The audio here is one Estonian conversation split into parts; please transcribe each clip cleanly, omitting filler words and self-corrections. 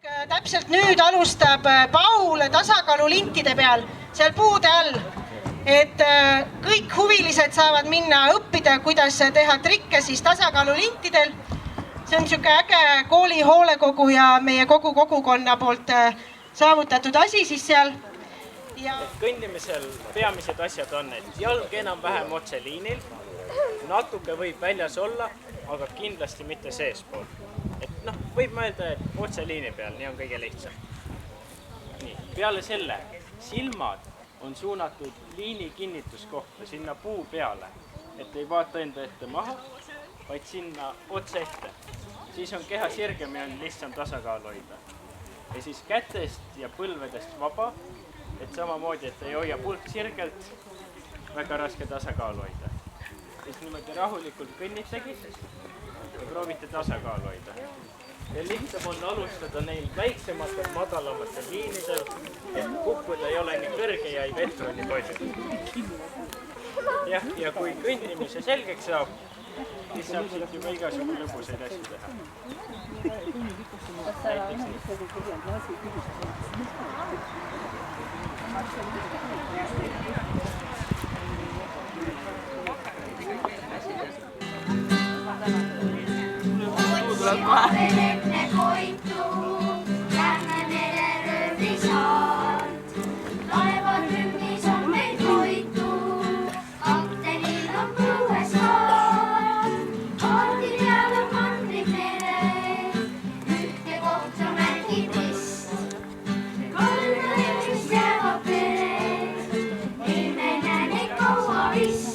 Täpselt nüüd alustab Paul tasakaalulintide peal, seal puude all, et kõik huvilised saavad minna õppida, kuidas teha trikke siis tasakaalulintidel. See on niisugune äge kooli hoolekogu ja meie kogu kogukonna poolt saavutatud asi siis seal. Kõndimisel peamised asjad on, et jalg enam-vähem otse liinil, natuke võib väljas olla, aga kindlasti mitte seespool. Võib mõelda, et otse liini peal, nii on kõige lihtsam. Peale selle, silmad on suunatud liini kinnituskohta, sinna puu peale, et ei vaata enda ette maha, vaid sinna otse ette. Siis on keha sirgem ja on lihtsam tasakaal hoida. Ja siis kätest ja põlvedest vaba, et samamoodi, et ei hoia pulk sirgelt, väga raske tasakaal hoida. Siis niimoodi rahulikult kõnnitegi ja proovite tasakaal hoida. Ja lihtsam on alustada neil väiksematel, madalamatel liinidel, et kukkuda ei ole nii kõrge ja ei vetru nii palju. Ja kui kõndimise selgeks saab, siis saab siit juba igasugu lõbusaid asju teha. Näiteks Enne koitu, lähme mereröövli saart. Laevad rühmis on meil koitu, kaptenil on põues kaart. Kaardi peal on mandrid mere, ühte kohta märgib vist. Kallerist jäävad pere, ei me näe neid kaua vist.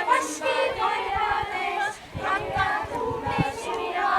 Paski toilades, ranka tuume süüa.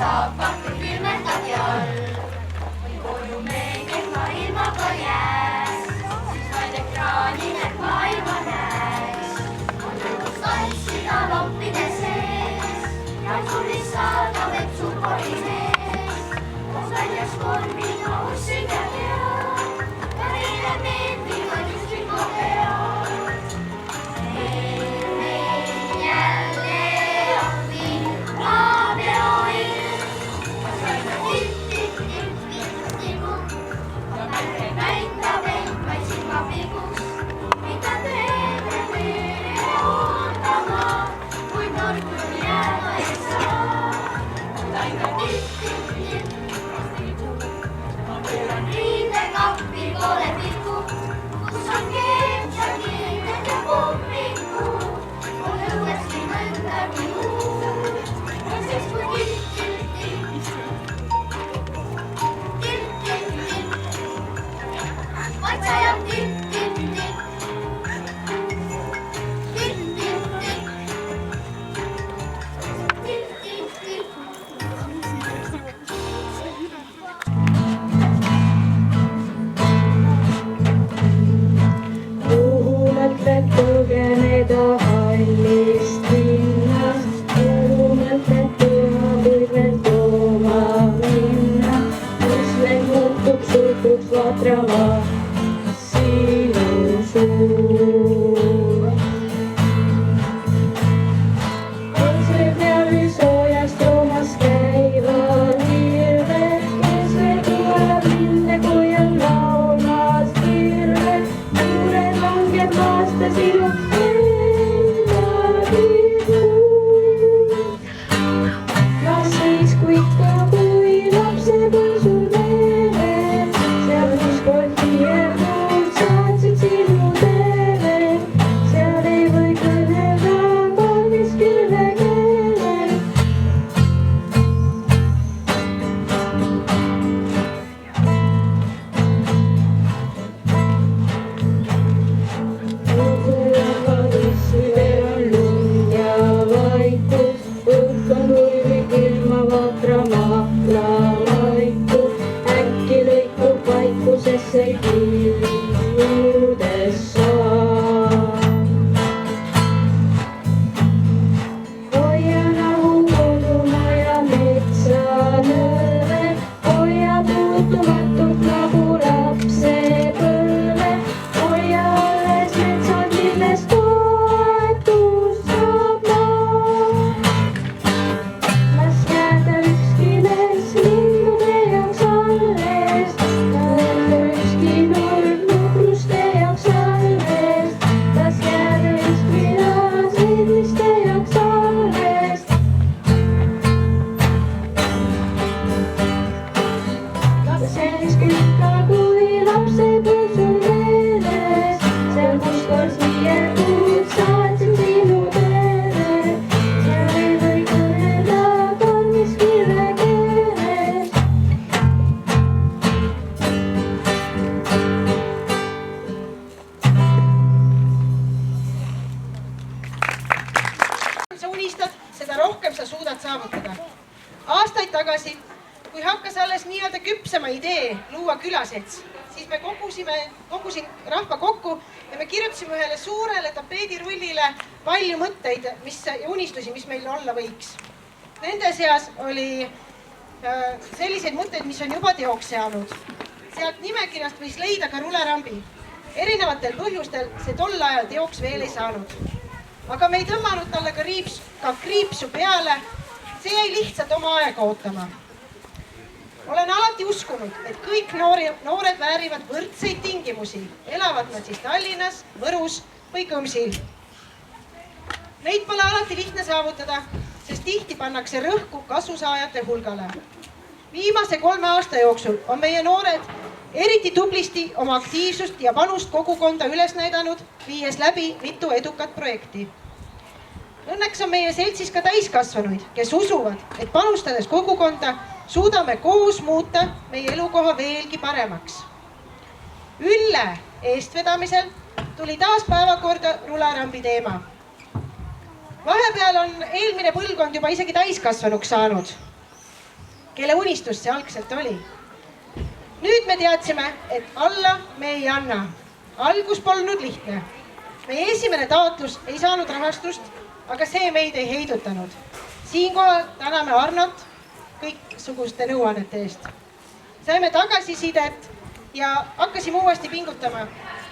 Saab kahte külmetad jalg või koju meil kehva ilmaga jääs, siis vaid ekraani need maailma näes. On lõbus tantsida loppide sees ja tulis saada vetsupoli mees. On väljas kolmina ussid ja tead ja neile meeldivad üksikko pead. Meil jälle appi maapeoil. Aastaid tagasi, kui hakkas alles nii-öelda küpsema idee luua külaselts, siis me kogusin rahva kokku ja me kirjutasime ühele suurele tapeedirullile palju mõtteid ja unistusi, mis meil olla võiks. Nende seas oli selliseid mõtteid, mis on juba teoks saanud. Sealt nimekirjast võis leida ka rulerambi. Erinevatel põhjustel see tol ajal teoks veel ei saanud. Aga me ei tõmmanud talle ka kriipsu peale, see jäi lihtsalt oma aega ootama. Olen alati uskunud, et kõik noored väärivad võrdseid tingimusi, elavad nad siis Tallinnas, Võrus või Kõmsil. Neid pole alati lihtne saavutada, sest tihti pannakse rõhku kasusaajate hulgale. Viimase 3 aasta jooksul on meie noored eriti tublisti oma aktiivsust ja panust kogukonda üles näidanud, viies läbi mitu edukat projekti. Õnneks on meie seltsis ka täiskasvanuid, kes usuvad, et panustades kogukonda suudame koos muuta meie elukoha veelgi paremaks. Ülle eestvedamisel tuli taas päevakorda rularambi teema. Vahepeal on eelmine põlvkond juba isegi täiskasvanuks saanud, kelle unistus see algselt oli. Nüüd me teadsime, et alla me ei anna. Algus polnud lihtne. Meie esimene taotlus ei saanud rahastust, aga see meid ei heidutanud. Siinkohal täname Arnot kõiksuguste nõuannete eest. Saime tagasisidet ja hakkasime uuesti pingutama,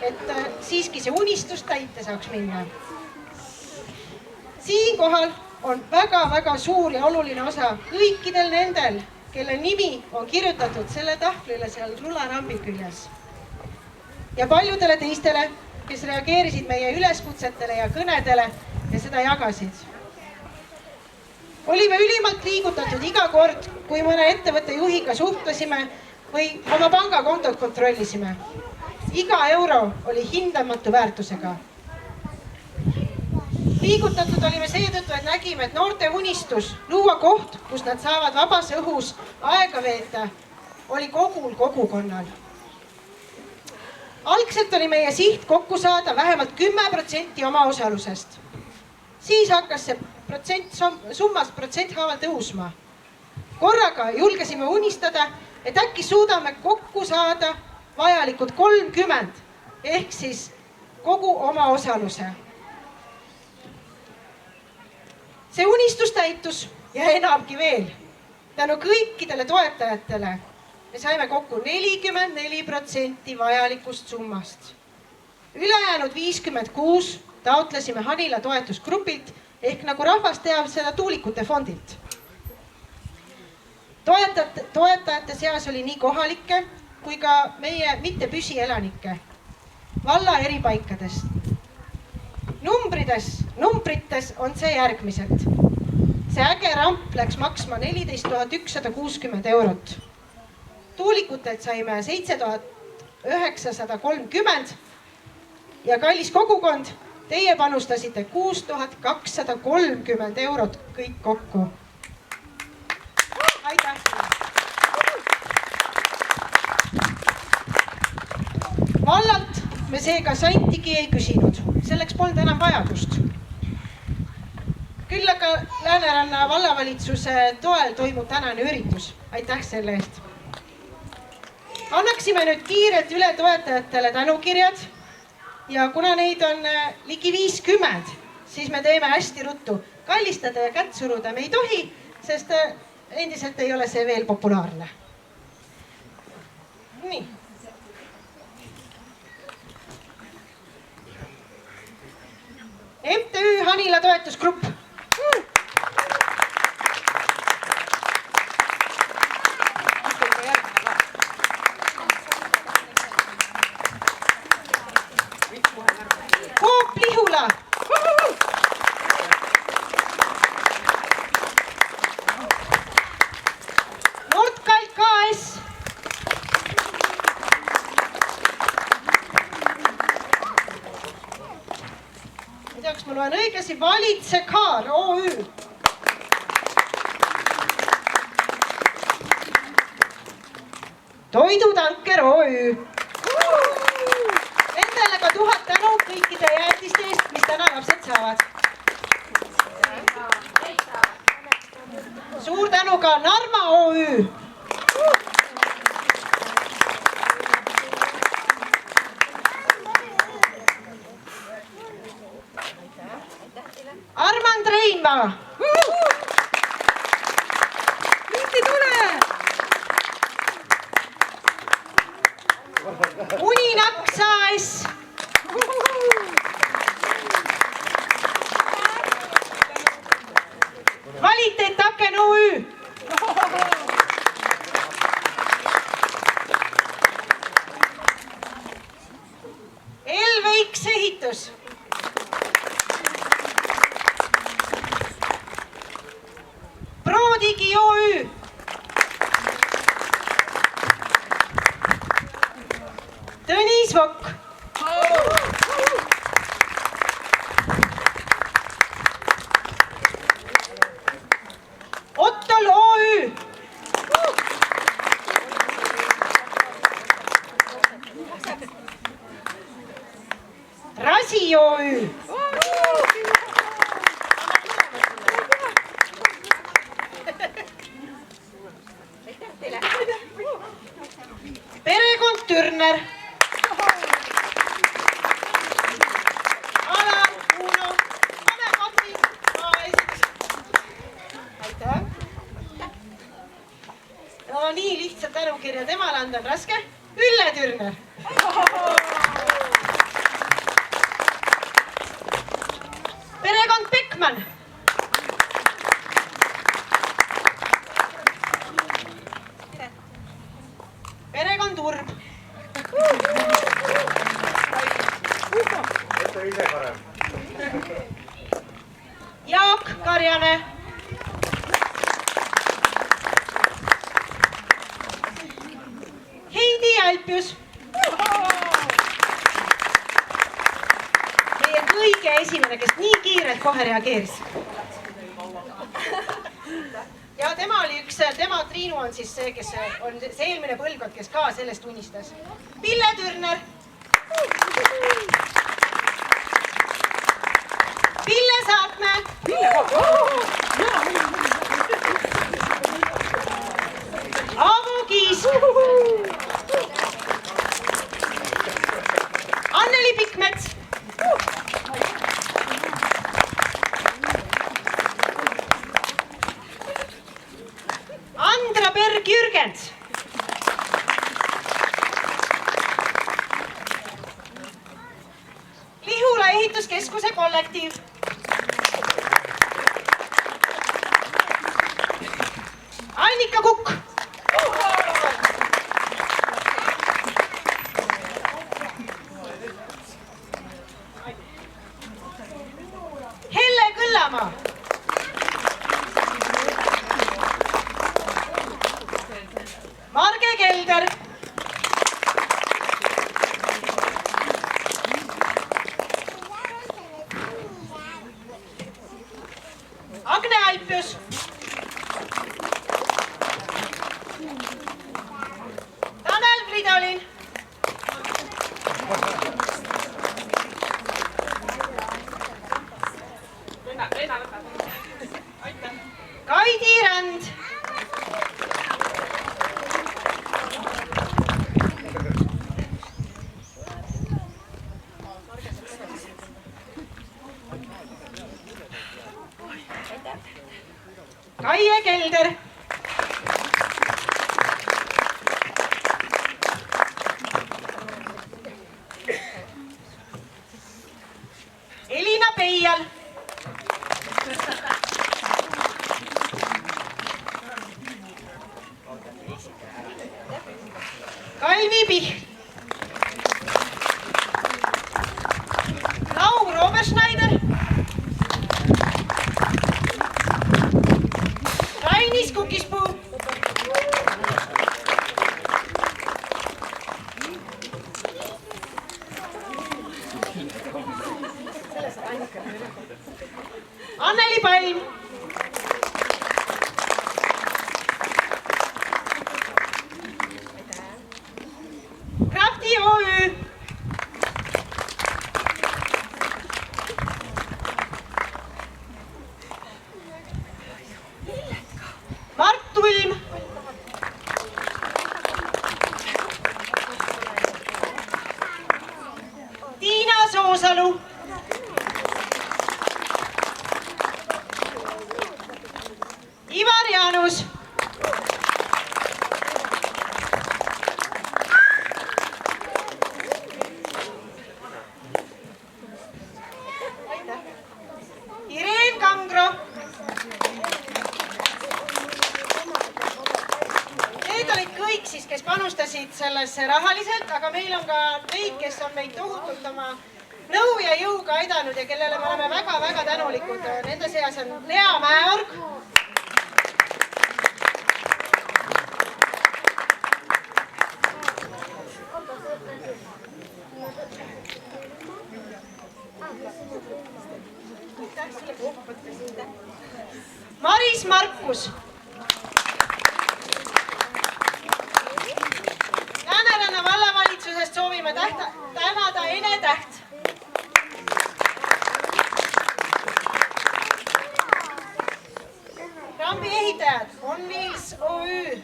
et siiski see unistus täite saaks minna. Siinkohal on väga suur ja oluline osa kõikidel nendel, kelle nimi on kirjutatud selle tahvlile seal rularambi küljes. Ja paljudele teistele, kes reageerisid meie üleskutsetele ja kõnedele ja seda jagasid. Olime ülimalt liigutatud iga kord, kui mõne ettevõtte juhiga suhtlesime või oma pangakontot kontrollisime. Iga euro oli hindamatu väärtusega. Liigutatud olime seetõttu, et nägime, et noorte unistus luua koht, kus nad saavad vabas õhus aega veeta, oli kogul kogukonnal. Algselt oli meie siht kokku saada vähemalt 10% oma osalusest. Siis hakkas see summas protsent-haaval tõusma. Korraga julgesime unistada, et äkki suudame kokku saada vajalikud 30 ehk siis kogu oma osaluse. See unistus täitus ja enamgi veel. Tänu kõikidele toetajatele me saime kokku 44% vajalikust summast. Ülejäänud 56 taotlesime Hanila toetusgrupilt ehk nagu rahvas teab seda tuulikute fondilt. Toetajate seas oli nii kohalikke kui ka meie mitte püsielanikke valla eri paikadest. Numbrites on see järgmiselt. See äge ramp läks maksma 14 160 eurot. Tuulikutelt saime 7930 ja kallis kogukond, teie panustasite 6230 eurot kõik kokku. Aitäh! Vallalt me seega santigi ei küsinud, selleks polnud enam vajadust. Küll aga Lääneranna vallavalitsuse toel toimub tänane üritus. Aitäh selle eest! Annaksime nüüd kiirelt üle toetajatele tänukirjad ja kuna neid on ligi 50, siis me teeme hästi ruttu. Kallistada ja kätt suruda me ei tohi, sest endiselt ei ole see veel populaarne. Nii. MTÜ Hanila toetusgrupp. Coop Lihula. Nordkalt KS. Ei tea, kas ma loen õigesti, Valitse Kaar OÜ. Toidutanker OÜ. Nendele ka 1000 tänu kõikide jäätiste eest, mis täna lapsed saavad. Suur tänu ka Narva OÜ. Armand Reinmaa. Mingi tule! Uninaks AS. Kvaliteet Aken OÜ. Elveiks ehitus. Prodigi OÜ. Tõnis Vokk. Ottol OÜ. Rasi OÜ. Perekond Türner. Alar, Uno, pane Kati, aitäh. No nii lihtsalt tänukirja temale anda on raske. Ülle Türner. Perekond Beckmann. Perekond Urb. Jaak Karjane. Heidi Alpius. Meie kõige esimene, kes nii kiirelt kohe reageeris. Ja tema Triinu on siis see, kes on see eelmine põlvkond, kes ka sellest unistas. Pille Türner. Pille Saatmäe. Aavo Kiis. Anneli Pikmets. Andra Berg-Jürgens. Lihula ehituskeskuse kollektiiv. Annika Kukk. Helle Kõllamaa. Marge Kelder. Agne Alpius. Tanel Fridolin. Kaidi Ränd. Kaie Kelder. Elina Peial. Kalvi Piht. Laur Oberschneider. Rainis Kukispuu. Anneli Palm. Krafti OÜ. Mart Tulm. Tiina Soosalu. Ivar Jaanus. Ireen Kangro. Need olid kõik siis, kes panustasid sellesse rahaliselt, aga meil on ka neid, kes on meid tohutult oma nõu ja jõuga aidanud ja kellele me oleme väga-väga tänulikud. Nende seas on Lea Mäeorg. aitäh sulle puhkutest. Maris Markus. Lääneranna vallavalitsusest soovime tänada Ene Täht. Rambi ehitajad On Wheels OÜ.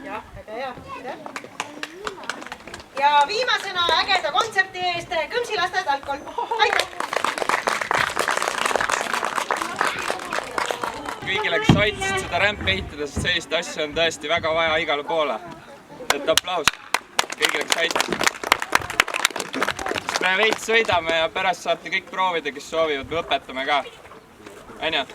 jah, väga hea. ja viimasena ägeda kontserti eest Kõmsi lasteaed algkool. aitäh! Kõigile, kes aitasid seda rämpi ehitada, sest sellist asja on tõesti väga vaja igale poole. Et aplaus kõigile, kes aitasid. Me veits sõidame ja pärast saate kõik proovida, kes soovivad, me õpetame ka. Aine?